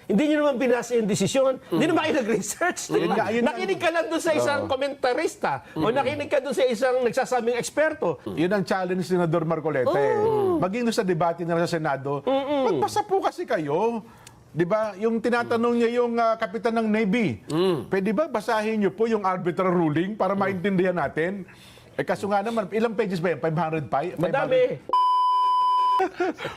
Hindi nyo naman binasa yung desisyon. Hindi naman kayo nag-research. Diba? Yun nga. Nakinig ka lang doon sa isang komentarista o nakinig ka doon sa isang nagsasabing eksperto. Yun ang challenge ni Senador Marcoleta. Maging doon sa debate na sa Senado, magbasa po kasi kayo. Di ba? Yung tinatanong niya yung kapitan ng Navy, pwede ba basahin niyo po yung arbitral ruling para maintindihan natin? Eh kaso nga naman, ilang pages ba yan? 500 pa? Madami.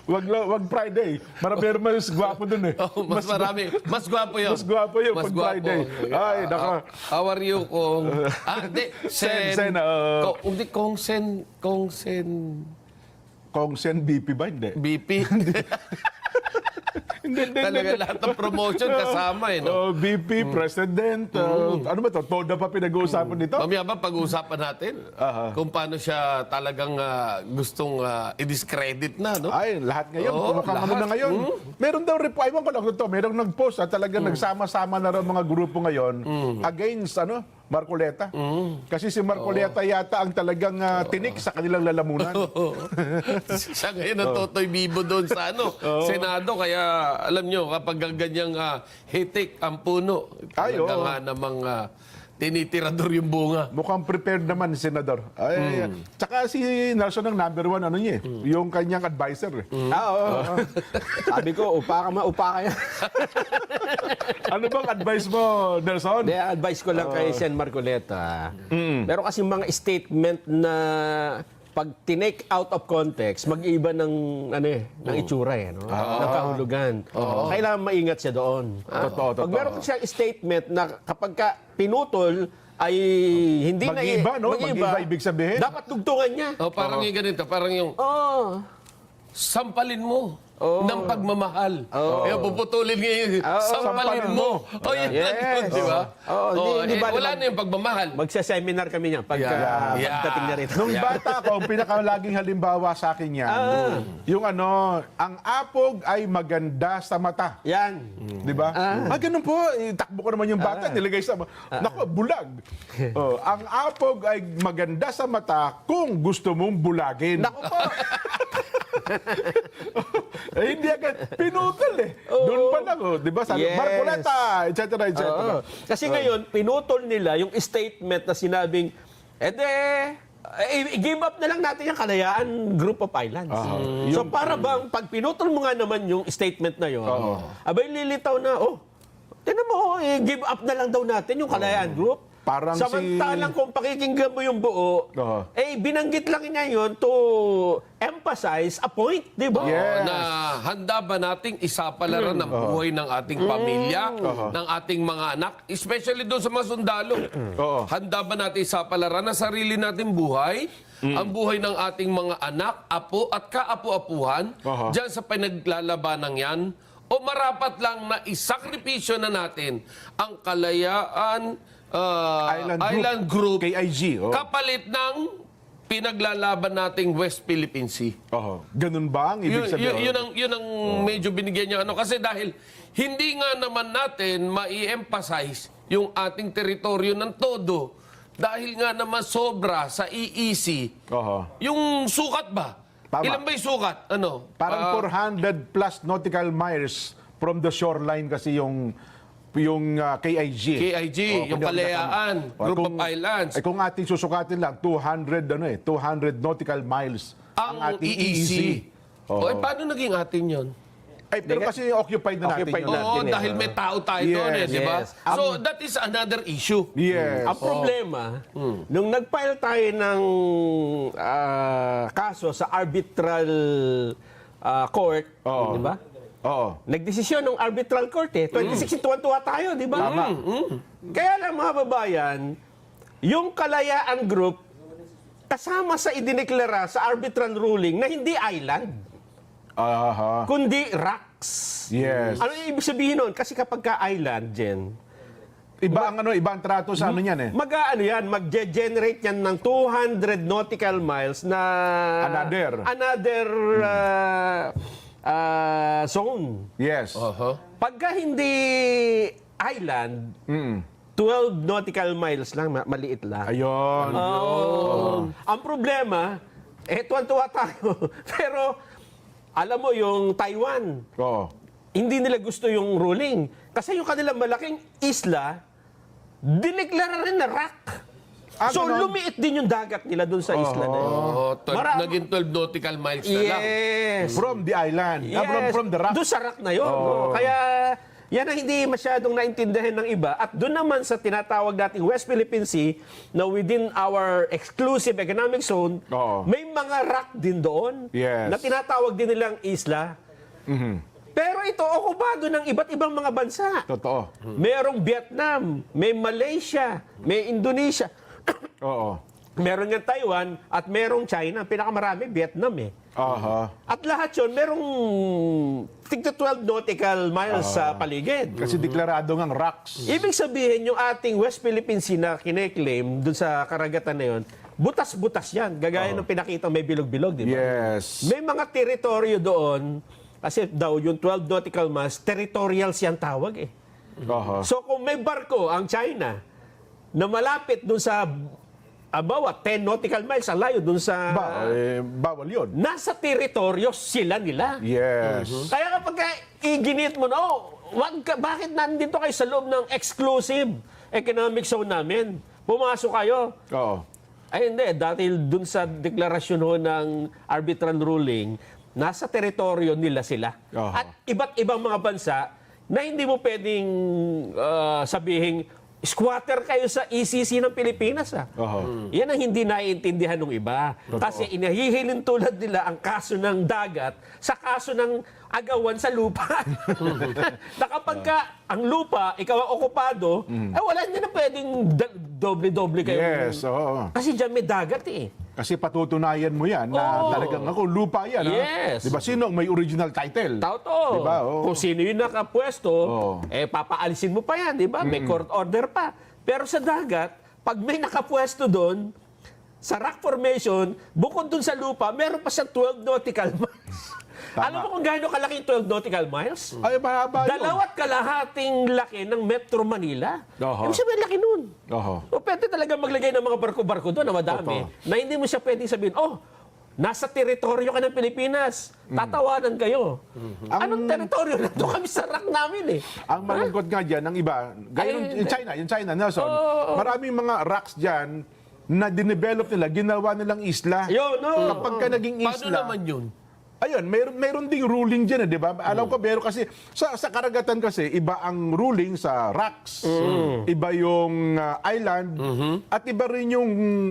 Wag Friday. Marami mas gwapo dun eh. Oh, mas marami. Mas gwapo yun. Mas gwapo yun Mas pag gwapo. Friday. Ay, naka. How are you, Kong? Hindi. Sen, Hindi, Kong Sen. Kong Sen BP ba? Hindi. BP. Hindi. Talaga lahat ng promotion kasama eh, no? BP, President, ano ba to? Toda pa pinag-uusapan dito? Mamaya ba pag-uusapan natin kung paano siya talagang gustong i-discredit na, no? Ay, lahat ngayon. Oo, Mukhang ano lahat. na ngayon. Meron daw report. Ewan ko lang ito. Merong nag-post at talagang nagsama-sama na raw mga grupo ngayon against Marcoleta. Kasi si Marcoleta yata ang talagang tinik sa kanilang lalamunan. Siya ngayon ang Totoy Bibo doon sa Senado. Kaya alam nyo, kapag ganyang hitik ang puno, Ay, talaga oo. nga namang tinitirador yung bunga. Mukhang prepared naman, Senador. Ay, tsaka si Nelson ang number one, yung kanyang advisor. Oo. Sabi ko, upa ka yan. Ano bang advice mo, Nelson? Hindi, advice ko lang kay Sen Marcoleta. Pero kasi mga statement na pag tinake out of context, mag-iiba ng ng itsura no? Ng kahulugan. Kailangan maingat siya doon. Totoo. Pag meron siyang statement na kapag ka pinutol ay hindi Mag-iiba, no? Mag-iiba ibig sabihin. dapat tugtungan niya. Parang yung ganito, parang yung Oh. sampalin mo ng pagmamahal. Kaya puputulin ngayon, sampalin mo. Yan yun, di ba? Hindi ba wala na yung pagmamahal. Magsa-seminar kami niya pagdating na rito. Nung bata ko, ang pinakalaging halimbawa sa akin yan, yung ang apog ay maganda sa mata. Yan. Di ba? Ganun po. Takbo ko naman yung bata, nilagay sa... Naku, bulag. Ang apog ay maganda sa mata kung gusto mong bulagin. Naku po. Hindi agad. Pinutol eh. Doon pa lang, di ba? Sabi, Yes. Marcoleta, etc. Kasi ngayon, pinutol nila yung statement na sinabing, i-give up na lang natin yung Kalayaan Group of Islands. So para bang, pag pinutol mo nga naman yung statement na yun, abay lilitaw na, tinan mo, i-give up na lang daw natin yung Kalayaan Group. Parang samantalang kung pakikinggan mo yung buo, binanggit lang niya yun to emphasize a point, di ba? Yes. Na handa ba nating isapalaran ng buhay ng ating pamilya, ng ating mga anak, especially doon sa mga sundalo. Handa ba natin isapalaran ang sarili nating buhay, ang buhay ng ating mga anak, apo at kaapu-apuhan, dyan sa pinaglalabanang yan, o marapat lang na isakripisyo na natin ang kalayaan Island Group, KIG. kapalit ng pinaglalaban nating West Philippine Sea. Ganun ba ang ibig sabihin? Yun ang medyo binigyan niya. Kasi dahil hindi nga naman natin ma-emphasize yung ating teritoryo ng todo. Dahil nga naman sobra sa EEC. Yung sukat ba? Tama. Ilan ba yung sukat? Parang 400 plus nautical miles from the shoreline kasi yung KIG. KIG, yung Kalayaan, Group of Islands. Kung ating susukatin lang, 200 nautical miles Ang ating EEC. Paano naging atin yun? Pero kasi occupied na natin Occupied yun. natin. Dahil may tao tayo doon di ba? yes. So, that is another issue. Yes. Ang problema, nung nag-file tayo ng kaso sa arbitral court, di ba? Nagdesisyon ng arbitral court 2016, tuwan-tuwa tayo, di ba? Kaya lang mga babayan, yung Kalayaan Group, kasama sa idineklara sa arbitral ruling na hindi island, kundi rocks. Yes. Ano yung ibig sabihin nun? Kasi kapag ka-island, Jen, Iba ang trato sa ano yan eh. mag-generate yan ng 200 nautical miles na another zone. Yes. Pagka hindi island, 12 nautical miles lang, maliit lang. Ayun. Ang problema, tuwan-tuwa tayo. Pero, alam mo, yung Taiwan, hindi nila gusto yung ruling. Kasi yung kanilang malaking isla, dineklara rin na rock. So, ganon. lumiit din yung dagat nila dun sa isla na yun. Naging 12 nautical miles na lang. Yes. From the island. From the rock. Doon sa rock na yun. no? Kaya, yan ang hindi masyadong naintindihan ng iba. At doon naman sa tinatawag nating West Philippine Sea, na within our exclusive economic zone, may mga rock din doon Yes. na tinatawag din nilang isla. Pero ito, okupado ng iba't ibang mga bansa. Totoo. Merong Vietnam, may Malaysia, may Indonesia. Oo. Meron nga Taiwan at merong China. Pinakamarami, Vietnam eh. Aha. At lahat yun, merong tigto 12 nautical miles sa paligid. Kasi deklarado ngang rocks. Ibig sabihin, yung ating West Philippine Sea na kine-claim dun sa karagatan na yun, butas-butas yan. Gagaya ng pinakita may bilog-bilog, di ba? Yes. May mga teritoryo doon, kasi daw yung 12 nautical miles, territorial siyang tawag eh. Aha. So kung may barko ang China na malapit dun sa bawat 10 nautical miles ang layo dun sa Bawal yun. nasa teritoryo sila nila. Yes. Kaya kapag iginit mo na, bakit nandito kayo sa loob ng exclusive economic zone namin? Pumasok kayo. Oo. Ay hindi, dahil dun sa deklarasyon ho ng arbitral ruling, nasa teritoryo nila sila. Oho. At iba't ibang mga bansa na hindi mo pwedeng sabihin, squatter kayo sa ECC ng Pilipinas. Oho. Yan ang hindi naiintindihan ng iba. Kasi inahihilin tulad nila ang kaso ng dagat sa kaso ng agawan sa lupa. Na kapag ang lupa, ikaw ang okupado, wala niya na pwedeng doble-doble kayo. Yes, oo. Kasi dyan may dagat eh. Kasi patutunayan mo yan na talagang ako, lupa yan. Yes. Diba? Sino ang may original title? Tao. Diba? Oo. Kung sino yung nakapwesto, papaalisin mo pa yan, di ba? May court order pa. Pero sa dagat, pag may nakapwesto doon, sa rock formation, bukod doon sa lupa, meron pa siyang 12 nautical miles. Alam mo kung gaano kalaki yung 12 nautical miles? Ay, mahaba yun. 2.5 laki ng Metro Manila. Oho. Ibig sabihin, laki nun. Oho. O pwede talaga maglagay ng mga barko-barko doon na madami. Na hindi mo siya pwedeng sabihin, nasa teritoryo ka ng Pilipinas. Tatawanan kayo. Anong teritoryo? Nandito kami sa rock namin eh. Ang malungkot nga dyan, ng iba, gaya yung China, Nelson, maraming mga rocks dyan na dinevelop nila, ginawa nilang isla. Yun, no. Kapag ka naging Paano isla, naman yun? ayun, meron ding ruling dyan, di ba? Alam ko, meron kasi, sa karagatan kasi, iba ang ruling sa rocks, iba yung island, at iba rin yung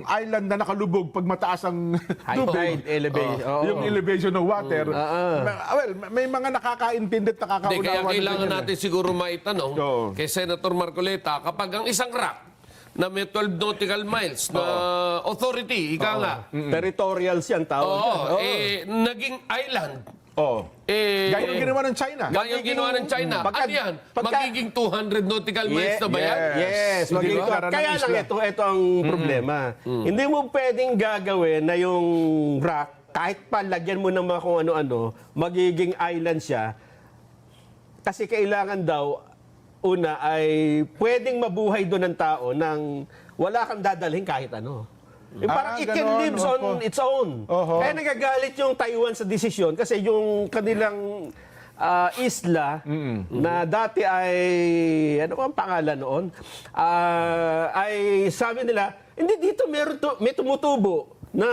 island na nakalubog pag mataas ang tubig. Tide elevation. Oo. Yung elevation ng water. Well, may mga nakakaintindi at nakakaunawa. Hindi, kaya kailangan din yan, natin siguro maitanong Oo. kay Senator Marcoleta, kapag ang isang rock na may 12 nautical miles na authority, ika nga, Territorial siyang tawag. naging island. Oh. Gaya yung ginawa ng China. Gaya yung ginawa ng China. Ano yan? Magiging 200 nautical miles Yeah, na ba yan? Yes, magiging Diba? kaya lang ito ang problema. Hindi mo pwedeng gagawin na yung rock, kahit pa lagyan mo ng mga kung ano-ano, magiging island siya. Kasi kailangan daw, una ay pwedeng mabuhay doon ng tao nang wala kang dadalhin kahit ano. Parang it can ganon, live on its own. Oho. Kaya nagagalit yung Taiwan sa desisyon kasi yung kanilang isla na dati ay, ano ang pangalan noon? Ay sabi nila, hindi dito may tumutubo na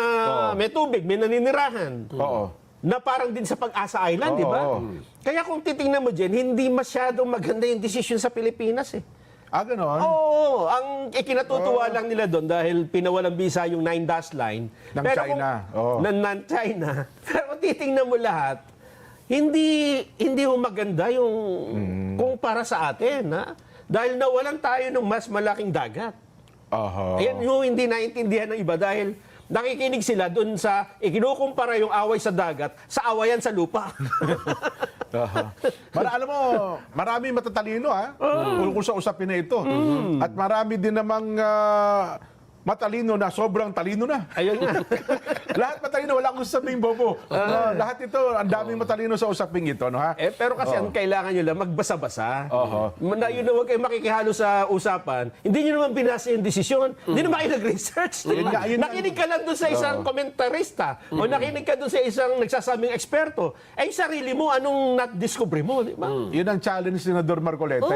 may tubig, may naninirahan. Oo. Na parang din sa Pag-asa Island, di ba? Kaya kung titingnan mo dyan, hindi masyadong maganda yung desisyon sa Pilipinas eh. Ganon. Oo, ang ikinatutuwa lang nila doon dahil pinawalang bisa yung 9-dash line. Ng Pero China. Ng China. Pero kung titingnan mo lahat, hindi ho maganda yung kung para sa atin. Ha? Dahil nawalan tayo ng mas malaking dagat. Ayan yung hindi naintindihan ng iba dahil nakikinig sila dun sa ikinukumpara yung away sa dagat sa awayan sa lupa. Alam mo, marami matatalino kung sa usapin na ito. At marami din namang matalino na, sobrang talino na. Ayun nga. Lahat matalino, wala akong sabing bobo. Lahat ito, ang daming matalino sa usaping ito, no ha? Pero kasi ang kailangan nyo lang, magbasa-basa. Oho. Na yun na huwag kayo makikihalo sa usapan. Hindi nyo naman binasa yung desisyon. Hindi naman kayo nag-research. Di ba? Yun nga. Nakinig ka lang doon sa isang komentarista o nakinig ka doon sa isang nagsasabing eksperto. Eh, sarili mo, anong not-discover mo? Di ba? Yun ang challenge ni Senador Marcoleta.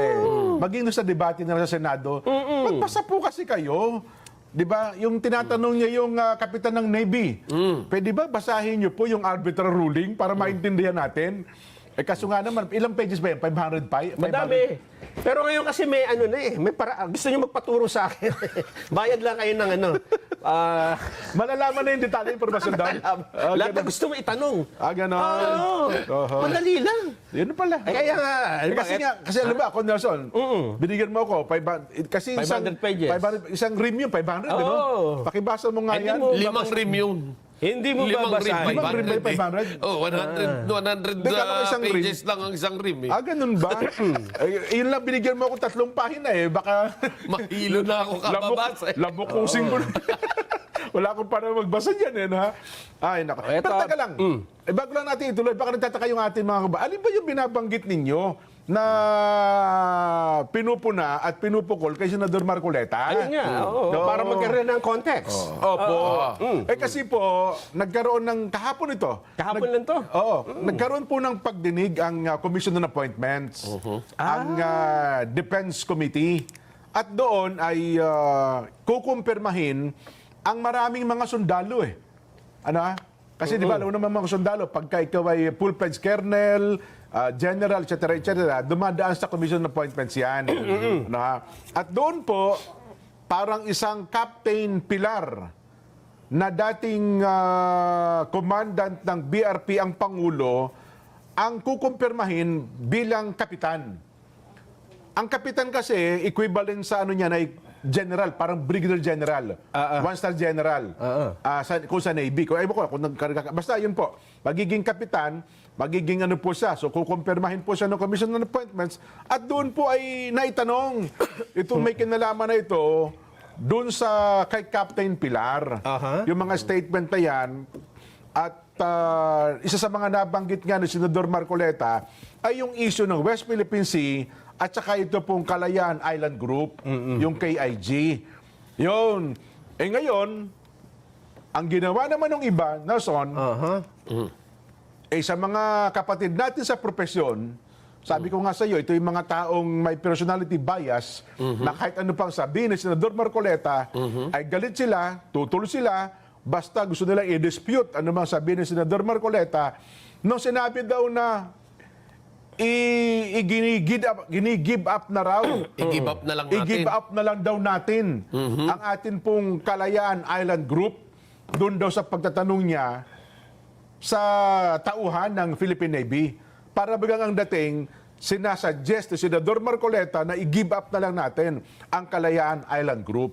Maging doon sa debate nila sa Senado, magbasa po kasi kayo. Di ba? Yung tinatanong niya yung kapitan ng Navy. Pwede ba basahin niyo po yung arbitral ruling para maintindihan natin? Eh kaso nga naman, ilang pages ba yan? 500 pa? Madami. Pero ngayon kasi may ano na eh. May gusto nyo magpaturo sa akin. Bayad lang kayo ng ano. Malalaman na yung detalye yung impormasyon doon. Lahat na gusto mo itanong. Ganon. Oho. Madali lang. Yun pala. Kaya nga. Kasi alam ba, ako Nelson, binigyan mo ako, kasi 500 pages. 500, isang rim yun, 500, ano? Pakibasa mo nga Hindi yan. mo- 5 rim yun. Hindi mo 5 rim, babasahin. 500. 500? Oh, 100 isang rim. pages lang ang isang rim eh. Ganun ba? Yun lang, binigyan mo ako 3 pahina eh. Baka Mahilo na ako kababasa eh. labukusing ko na. Wala akong para magbasa dyan eh, ha? Ay, nako. Eto. Pero teka lang. Bago lang natin ituloy, baka nagtataka yung ating mga kababayan. Alin ba yung binabanggit ninyo na pinupuna at pinupukol kay Senador Marcoleta? Ayun nga. Oo, para magkaroon ng context. Opo. Kasi po, nagkaroon ng kahapon ito. Kahapon lang to. Nagkaroon po ng pagdinig ang Commission on Appointments, ang Defense Committee. At doon ay kukumpirmahin ang maraming mga sundalo eh. Ano? Kasi di ba, alam mo naman mga sundalo, pagka ikaw ay full-fledged colonel, general, etc., dumadaan sa Commission on Appointments yan. Ano, ha? At doon po, parang isang Captain Pilar na dating commandant ng BRP ang Pangulo ang kukumpirmahin bilang kapitan. Ang kapitan kasi, equivalent sa ano niya na general, parang brigadier general, one-star general, kung sa Navy. Basta yun po, magiging kapitan, magiging ano po siya. So, kukumpirmahin po siya ng Commission on Appointments at doon po ay naitanong, itong may kinalaman na ito, doon sa kay Captain Pilar, yung mga statement na yan, at isa sa mga nabanggit nga ni Senador Marcoleta ay yung issue ng West Philippine Sea at saka ito pong Kalayaan Island Group, yung KIG. Yun. Eh ngayon, ang ginawa naman ng iba, Nelson, sa mga kapatid natin sa profesyon, sabi ko nga sa iyo, ito yung mga taong may personality bias na kahit ano pang sabihin ni Senador Marcoleta, ay galit sila, tutol sila, basta gusto nilang i-dispute ano mang sabihin ni Senador Marcoleta, nung sinabi daw na gini-give up na raw. I-give up na lang natin. I-give up na lang daw natin ang atin pong Kalayaan Island Group doon daw sa pagtatanong niya sa tauhan ng Philippine Navy. Para bagang ang dating, sinasuggest ni Senador Marcoleta na i-give up na lang natin ang Kalayaan Island Group.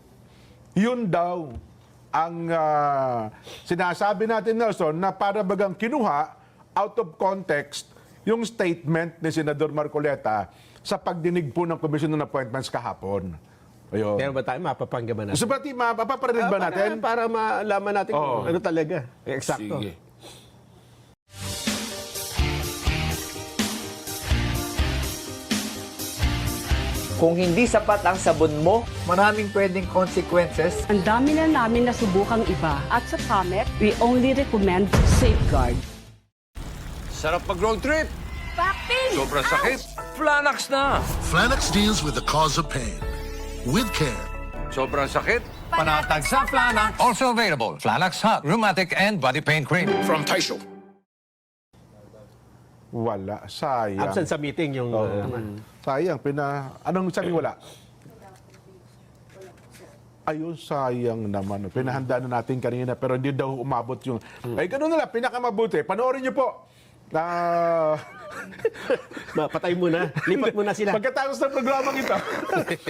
Yun daw ang sinasabi natin, Nelson, na para bagang kinuha out of context yung statement ni Senador Marcoleta sa pagdinig po ng Commission on Appointments kahapon. Ayun. Meron ba tayo mapapanggaman natin? So, pati mapaparinig ba natin? Para malaman natin kung ano talaga. Eksakto. Sige. Kung hindi sapat ang sabon mo, maraming pwedeng consequences. Ang dami na namin nasubukang iba. At sa Comet, we only recommend Safeguard. Sarap pag-road trip. Bakit? Sobrang sakit. Flanax na. Flanax deals with the cause of pain with care. Sobrang sakit. Panatag sa Flanax. Also available. Flanax Hot, Rheumatic and Body Pain Cream. From Taisho. Wala. Sayang. Absent sa meeting yung... Sayang. Anong sabi wala? Ayun, sayang naman. Pinahanda na natin kanina pero hindi daw umabot yung... Ay, ganun na lang. Pinakamabuti. Panoorin niyo po. Patay muna. Lipat muna sila. Pagkatapos ng programang ito.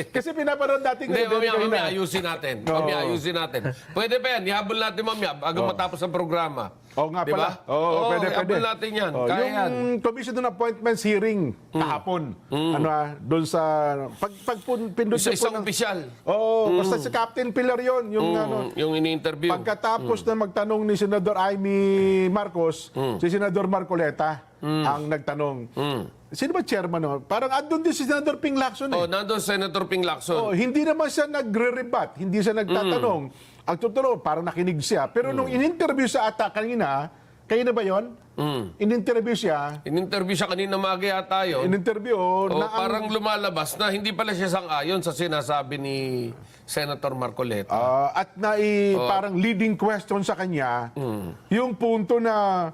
Kasi pinapanood natin. Hindi, kanina. mamaya ayusin natin. Mamaya ayusin natin. Pwede ba yan? Ihabol natin mamaya bago matapos ang programa. Oo nga Di pala. ba? Oo, pwede. i-upload natin yan. Kaya yung yan. Commission on Appointments hearing kahapon. Doon sa pindot Sa isang opisyal. basta si Captain Pilar yon, yung Yung ini-interview. pagkatapos na magtanong ni Senador Amy Marcos, si Senador Marcoleta ang nagtanong. Sino ba chairman no? Parang andun din si Senador Ping Lacson eh. Nandun Senator Ping Lacson. Hindi naman siya nagre-rebut, hindi siya nagtatanong. Ang totoo, parang nakinig siya. Pero nung in-interview sa ata kanina, kayo na ba yon? In-interview siya, In-interview siya kanina maga yata yun. in-interview na ang- Parang lumalabas na hindi pala siya sang-ayon sa sinasabi ni Senator Marcoleta. at parang leading question sa kanya, yung punto na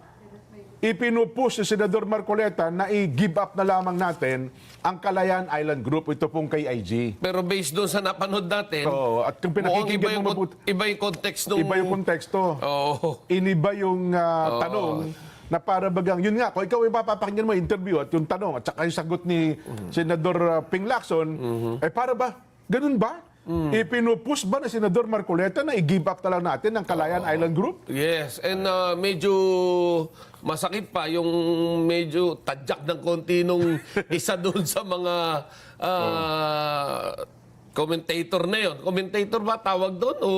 ipinupush si Senador Marcoleta na i-give up na lamang natin ang Kalayaan Island Group. Ito pong kay IG. Pero based doon sa napanood natin, Oo, at kung mukhang pinakikinggan mo mabuti, iba yung context nung... iba yung konteksto. Oo. Iniba yung tanong na para bagang, yun nga, kung ikaw ipapapakinggan mo interview at yung tanong at saka yung sagot ni Senador Ping Lacson, para ba, ganun ba? Ipinupush ba na Senador Marcoleta na i-give up na lang natin ang Kalayaan Island Group? Yes, and medyo masakit pa yung medyo tadyak ng konti nung isa doon sa mga commentator na yun. Commentator ba tawag doon o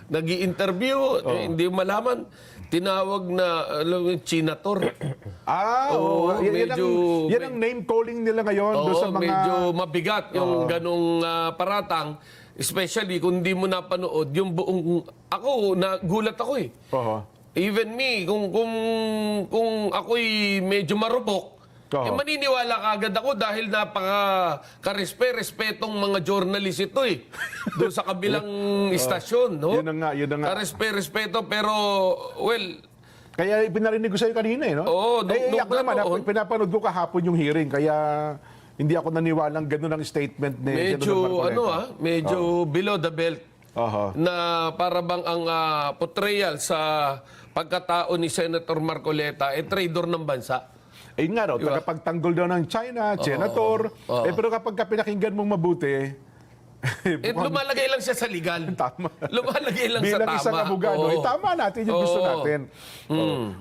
nag-i-interview? Hindi mo malaman. Tinawag na Chinator. Oo, Yan ang name calling nila ngayon doon sa mga... medyo mabigat yung ganong paratang. Especially kung di mo napanood yung buong... Ako, nagulat ako eh. Oo. Even me, kung ako'y medyo marupok, maniniwala ka agad ako dahil napaka-respetong mga journalist ito eh. Doon sa kabilang istasyon, no? Yun na nga. Respeto, pero, well, Kaya pinarinig ko sa'yo kanina eh, no? Oo, ako naman, pinapanood ko kahapon yung hearing, kaya hindi ako naniwalang ganun ang statement ni medyo, Senador Marcoleta. medyo below the belt. Aha. Na para bang ang portrayal sa pagkatao ni Senator Marcoleta traitor ng bansa. Ayun nga raw, tagapagtanggol daw ng China, senator. Pero kapag pinakinggan mong mabuti, Lumalagay lang siya sa legal. Tama. Lumalagay lang sa bilang tama. isang abogado, Oo. tama natin yung gusto Oo. natin.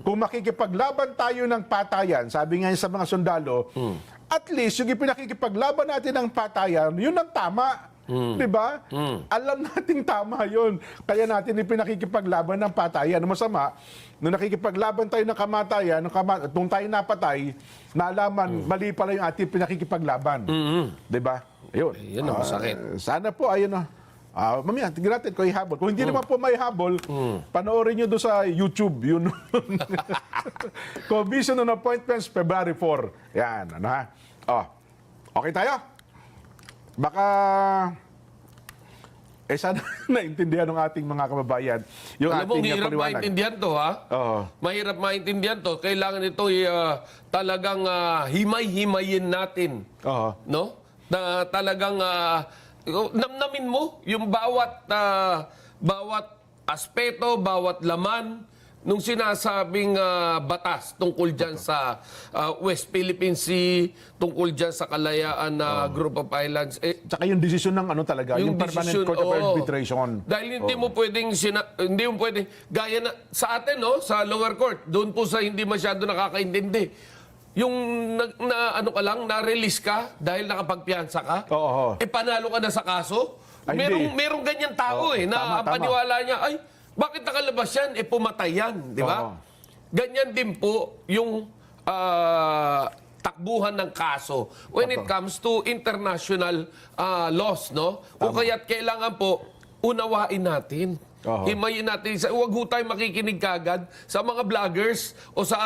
Kung makikipaglaban tayo ng patayan, sabi nga sa mga sundalo, at least yung ipinakikipaglaban natin ng patayan, yun ang tama. Diba? Alam nating tama yun. Kaya natin ipinakikipaglaban ng patayan. Ang masama, nung nakikipaglaban tayo ng kamatayan, nung tayo napatay, naalaman, mali pala yung ating pinakikipaglaban. Diba? Ayun. Yun ang masakit. Sana po, ayun na. Mamaya, tignan natin kung ihabol. Kung hindi naman po may habol, panoorin nyo doon sa YouTube. Yun. Commission on Appointments, February 4. Yan, ano ha? Okay tayo? Baka... sana naintindihan ng ating mga kababayan yung Alam mo, ating hirap paliwanag. maintindihan to, ha? Oo. Mahirap maintindihan to. Kailangan ito talagang himay-himayin natin. Oo. No? Na talagang namnamin mo yung bawat aspeto, bawat laman nung sinasabing batas tungkol dyan sa West Philippine Sea, tungkol dyan sa Kalayaan Group of Islands. Tsaka yung desisyon ng ano talaga, yung Permanent desisyon, Court of oo. Arbitration. Dahil hindi mo pwedeng gaya na sa atin, no, sa lower court, doon po sa hindi masyado nakakaintindi. Yung ano ka lang, na-release ka dahil nakapagpiyansa ka, Oo. panalo ka na sa kaso. Ay, hindi. Merong ganyan tao na ang tama. paniwala niya, ay, bakit nakalabas yan? Pumatay yan, di ba? Oo. Ganyan din po yung takbuhan ng kaso when it comes to international laws, no? Kung kaya't kailangan po unawain natin. Oo. Himayin natin. Huwag ho tayo makikinig kagad sa mga vloggers o sa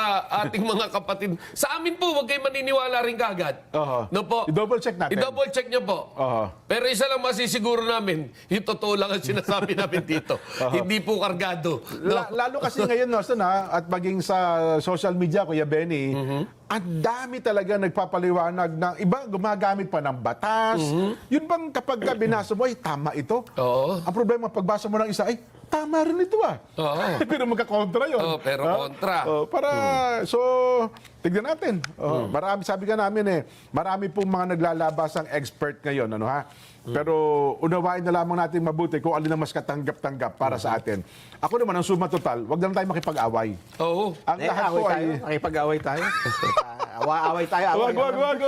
ating mga kapatid. Sa amin po, huwag kayo maniniwala rin kagad. Oo. No po? I-double check natin. I-double check nyo po. Oo. Pero isa lang masisiguro namin, yung totoo lang ang sinasabi namin dito. Hindi po kargado. No? Lalo kasi ngayon, no, at maging sa social media, Kuya Benny, ang dami talaga nagpapaliwanag ng iba gumagamit pa ng batas. Yun bang kapag binasa mo, ay tama ito? Oo. Ang problema, pagbasa mo ng isa, ay tama rin ito Oo. Pero magkakontra yun. Oo, pero kontra. So, tignan natin. Marami, sabi ka namin marami pong mga naglalabasang expert ngayon, ano ha? Pero unawain na lamang natin mabuti kung alin ang mas katanggap-tanggap para sa atin. Ako naman, ang suma total, wag na lang tayo makipag-away. Oo. Ang lahat po ay... Nakipag-away tayo. Away tayo. Wag.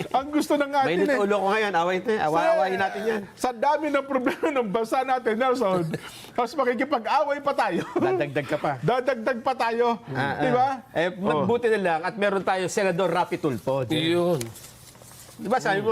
Ang gusto ng atin Mainit ulo ko ngayon. Awayin natin yan. Sa dami ng problema ng bansa natin, Nelson, mas makikipag-away pa tayo. Dadagdag ka pa. Dadagdag pa tayo. Di ba? Mabuti na lang at meron tayo Senador Rapi Tulfo. Yun. Di ba sabi mo,